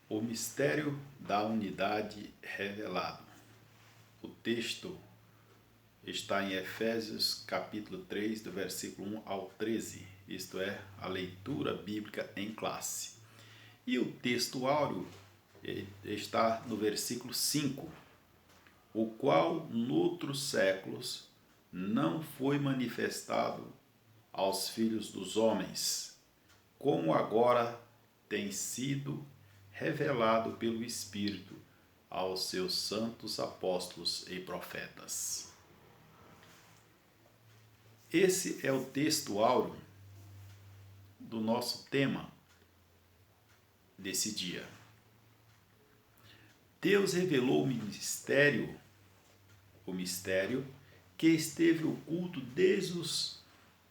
O mistério da unidade revelado. O texto está em Efésios capítulo 3, do versículo 1 ao 13, isto é, a leitura bíblica em classe. E o texto áureo está no versículo 5, o qual noutros séculos não foi manifestado aos filhos dos homens, como agora tem sido revelado pelo Espírito aos seus santos apóstolos e profetas. Esse é o texto áureo do nosso tema desse dia. Deus revelou o mistério que esteve oculto desde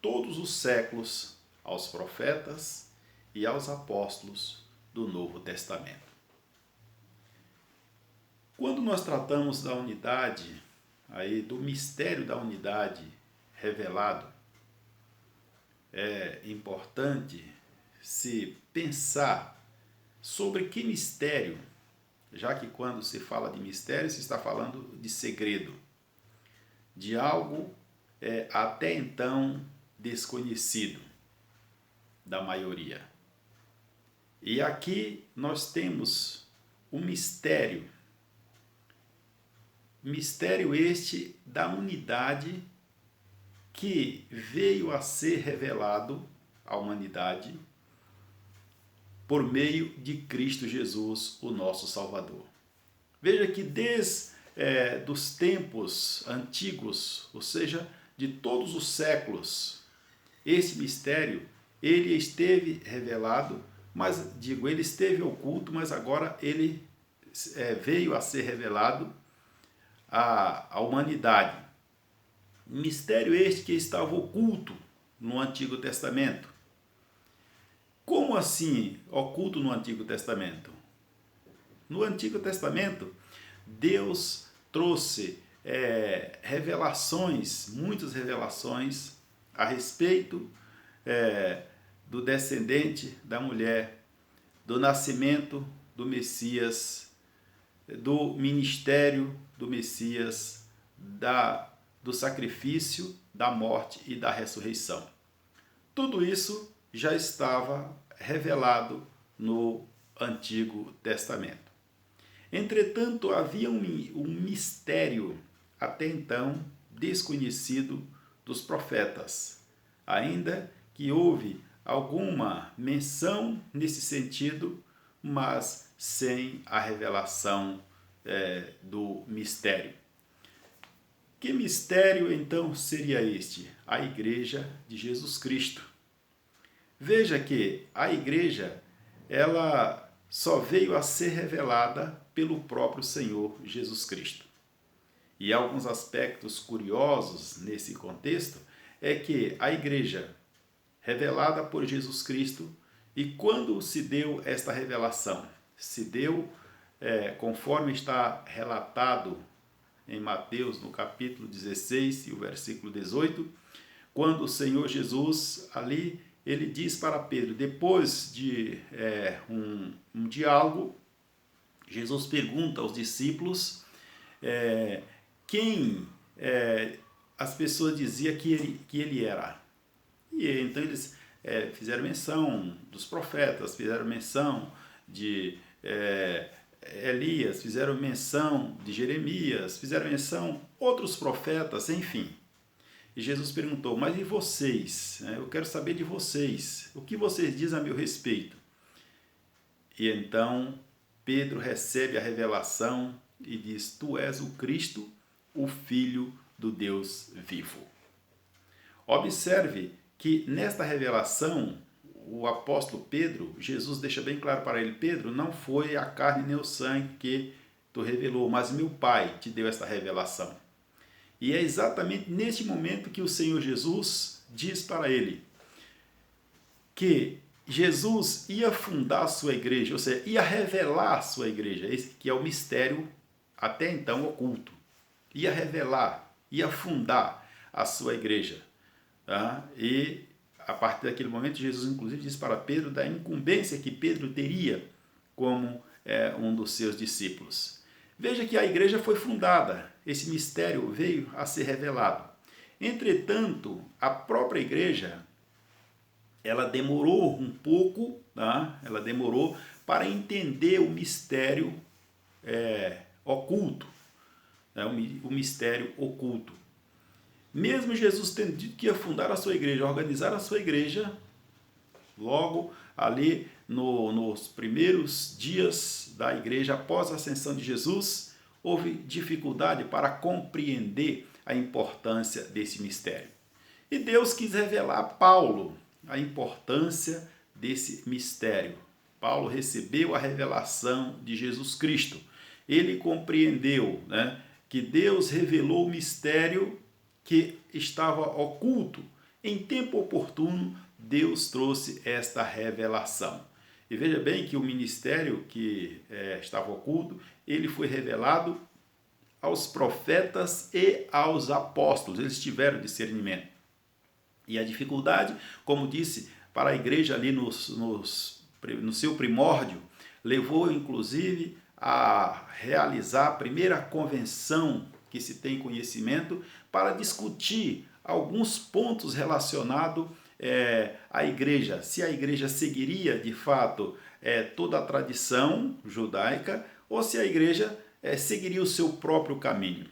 todos os séculos aos profetas e aos apóstolos do Novo Testamento. Quando nós tratamos da unidade, do mistério da unidade revelado, é importante se pensar sobre que mistério, já que quando se fala de mistério, se está falando de segredo, de algo até então desconhecido da maioria. E aqui nós temos um mistério este da unidade que veio a ser revelado à humanidade por meio de Cristo Jesus, o nosso Salvador. Veja que desde dos tempos antigos, ou seja, de todos os séculos, esse mistério ele esteve revelado, ele esteve oculto, mas agora ele veio a ser revelado à humanidade. Mistério este que estava oculto no Antigo Testamento. Como assim oculto no Antigo Testamento? No Antigo Testamento, Deus trouxe muitas revelações a respeito do descendente da mulher, do nascimento do Messias, do ministério do Messias, do sacrifício, da morte e da ressurreição. Tudo isso já estava revelado no Antigo Testamento. Entretanto, havia um mistério até então desconhecido dos profetas, ainda que houve alguma menção nesse sentido, mas sem a revelação do mistério. Que mistério então seria este? A Igreja de Jesus Cristo. Veja que a Igreja, ela só veio a ser revelada pelo próprio Senhor Jesus Cristo. E alguns aspectos curiosos nesse contexto é que a Igreja, revelada por Jesus Cristo, e quando se deu esta revelação? Se deu conforme está relatado em Mateus, no capítulo 16 e o versículo 18, quando o Senhor Jesus, ali, ele diz para Pedro, depois de um diálogo, Jesus pergunta aos discípulos quem as pessoas diziam que ele era. E então eles fizeram menção dos profetas, fizeram menção de Elias, fizeram menção de Jeremias, fizeram menção outros profetas, enfim. E Jesus perguntou, mas e vocês? Eu quero saber de vocês. O que vocês dizem a meu respeito? E então Pedro recebe a revelação e diz, tu és o Cristo, o Filho do Deus vivo. Observe que nesta revelação, o apóstolo Pedro, Jesus deixa bem claro para ele, Pedro, não foi a carne nem o sangue que tu revelou, mas meu Pai te deu esta revelação. E é exatamente neste momento que o Senhor Jesus diz para ele que Jesus ia fundar a sua igreja, ou seja, ia revelar a sua igreja, esse que é o mistério até então oculto. Ia revelar, ia fundar a sua igreja. E a partir daquele momento, Jesus inclusive diz para Pedro da incumbência que Pedro teria como um dos seus discípulos. Veja que a igreja foi fundada, esse mistério veio a ser revelado. Entretanto, a própria igreja, ela demorou um pouco, tá? Ela demorou para entender o mistério oculto, né? O mistério oculto. Mesmo Jesus tendo dito que ia fundar a sua igreja, organizar a sua igreja, logo ali nos primeiros dias da igreja, após a ascensão de Jesus, houve dificuldade para compreender a importância desse mistério. E Deus quis revelar a Paulo a importância desse mistério. Paulo recebeu a revelação de Jesus Cristo. Ele compreendeu, né, que Deus revelou o mistério que estava oculto. Em tempo oportuno, Deus trouxe esta revelação. E veja bem que o ministério que estava oculto, ele foi revelado aos profetas e aos apóstolos. Eles tiveram discernimento. E a dificuldade, como disse, para a igreja ali no seu primórdio, levou inclusive a realizar a primeira convenção que se tem conhecimento para discutir alguns pontos relacionados à igreja. Se a igreja seguiria de fato toda a tradição judaica ou se a igreja seguiria o seu próprio caminho.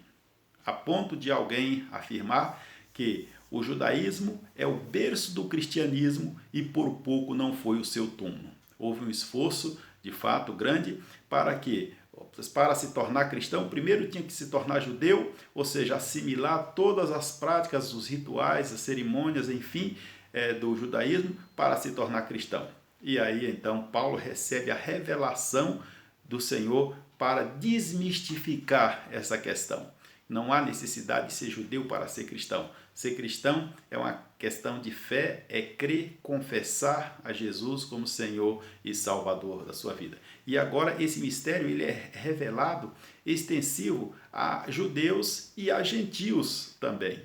A ponto de alguém afirmar que o judaísmo é o berço do cristianismo e por pouco não foi o seu túmulo. Houve um esforço, de fato, grande para se tornar cristão, primeiro tinha que se tornar judeu, ou seja, assimilar todas as práticas, os rituais, as cerimônias, enfim, do judaísmo para se tornar cristão. E aí, então, Paulo recebe a revelação do Senhor para desmistificar essa questão. Não há necessidade de ser judeu para ser cristão. Ser cristão é uma questão de fé, é crer, confessar a Jesus como Senhor e Salvador da sua vida. E agora esse mistério ele é revelado, extensivo a judeus e a gentios também.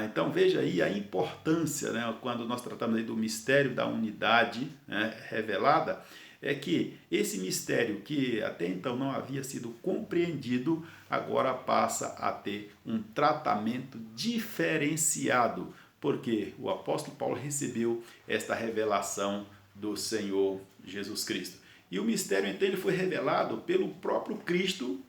Então veja aí a importância, né, quando nós tratamos aí do mistério da unidade, né, revelada, é que esse mistério que até então não havia sido compreendido, agora passa a ter um tratamento diferenciado, porque o apóstolo Paulo recebeu esta revelação do Senhor Jesus Cristo. E o mistério então ele foi revelado pelo próprio Cristo,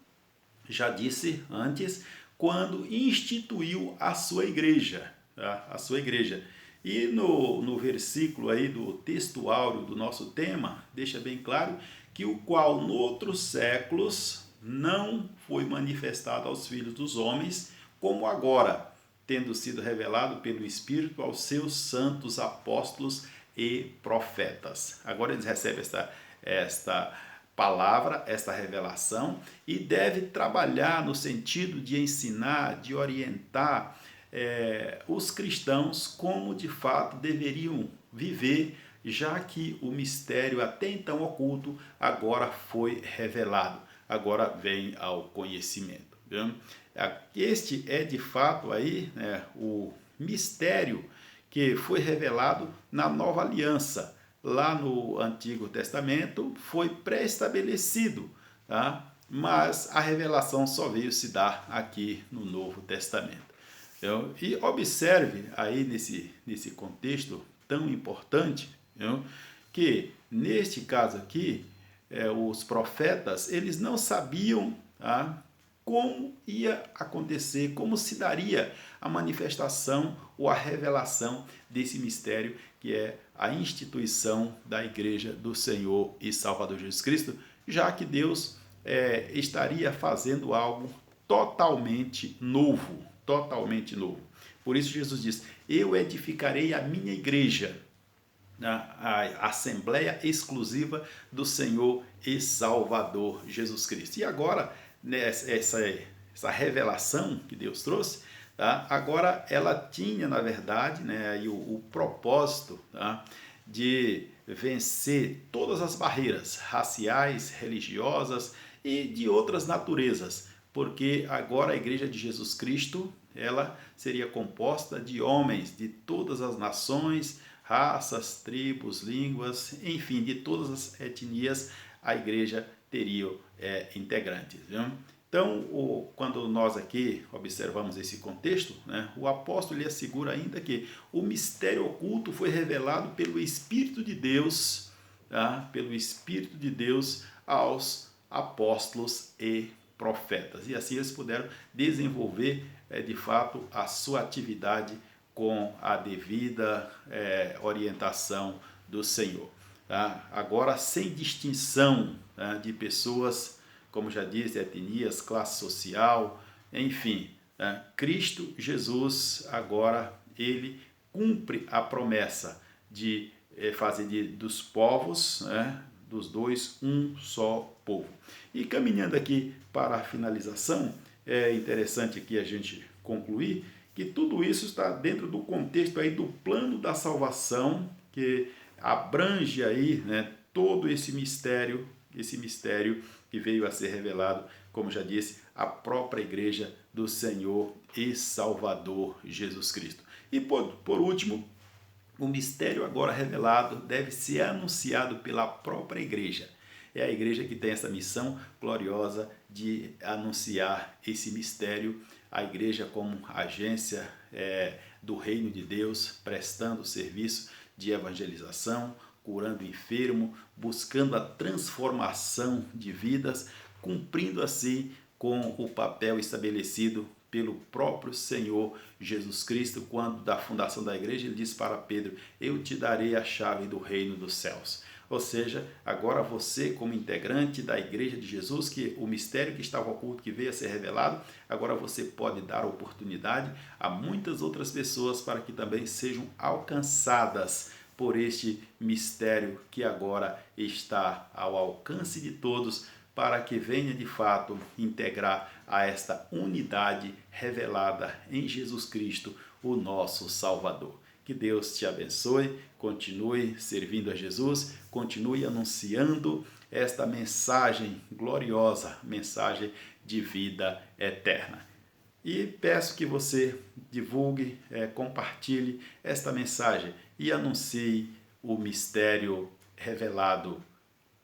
já disse antes, quando instituiu a sua igreja, tá? A sua igreja. E no versículo aí do texto áureo do nosso tema, deixa bem claro que o qual noutros séculos não foi manifestado aos filhos dos homens, como agora, tendo sido revelado pelo Espírito aos seus santos apóstolos e profetas. Agora eles recebem esta palavra, esta revelação, e deve trabalhar no sentido de ensinar, de orientar os cristãos como de fato deveriam viver, já que o mistério até então oculto agora foi revelado, agora vem ao conhecimento. Viu? Este é de fato aí, né, o mistério que foi revelado na nova aliança. Lá no Antigo Testamento foi pré-estabelecido, tá? Mas a revelação só veio se dar aqui no Novo Testamento. E observe aí nesse contexto tão importante, que neste caso aqui, os profetas, eles não sabiam, tá, como ia acontecer, como se daria a manifestação ou a revelação desse mistério que é a instituição da Igreja do Senhor e Salvador Jesus Cristo, já que Deus estaria fazendo algo totalmente novo. Totalmente novo. Por isso Jesus diz, eu edificarei a minha igreja, a Assembleia exclusiva do Senhor e Salvador Jesus Cristo. E agora, essa revelação que Deus trouxe, tá? Agora ela tinha, na verdade, né, aí o propósito, tá, de vencer todas as barreiras raciais, religiosas e de outras naturezas, porque agora a Igreja de Jesus Cristo, ela seria composta de homens de todas as nações, raças, tribos, línguas, enfim, de todas as etnias, a igreja teria integrantes. Viu? Então, quando nós aqui observamos esse contexto, né, o apóstolo ele assegura ainda que o mistério oculto foi revelado pelo Espírito de Deus, tá? Pelo Espírito de Deus aos apóstolos e profetas. E assim eles puderam desenvolver, de fato, a sua atividade com a devida orientação do Senhor. Tá? Agora, sem distinção, tá, de pessoas, como já disse, etnias, classe social, enfim, tá? Cristo Jesus agora ele cumpre a promessa de fazer dos povos, né, dos dois, um só povo. E caminhando aqui para a finalização, é interessante aqui a gente concluir que tudo isso está dentro do contexto aí do plano da salvação, que abrange aí, né, todo esse mistério que veio a ser revelado, como já disse, a própria igreja do Senhor e Salvador Jesus Cristo. E por último, o mistério agora revelado deve ser anunciado pela própria igreja. É a igreja que tem essa missão gloriosa de anunciar esse mistério, a igreja como agência do reino de Deus, prestando serviço de evangelização, curando o enfermo, buscando a transformação de vidas, cumprindo assim com o papel estabelecido pelo próprio Senhor Jesus Cristo, quando da fundação da igreja ele disse para Pedro: eu te darei a chave do reino dos céus. Ou seja, agora você como integrante da igreja de Jesus, que o mistério que estava oculto, que veio a ser revelado, agora você pode dar oportunidade a muitas outras pessoas para que também sejam alcançadas por este mistério que agora está ao alcance de todos, para que venha de fato integrar a esta unidade revelada em Jesus Cristo, o nosso Salvador. Que Deus te abençoe, continue servindo a Jesus, continue anunciando esta mensagem gloriosa, mensagem de vida eterna. E peço que você divulgue, compartilhe esta mensagem e anuncie o mistério revelado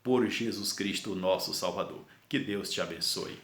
por Jesus Cristo, nosso Salvador. Que Deus te abençoe.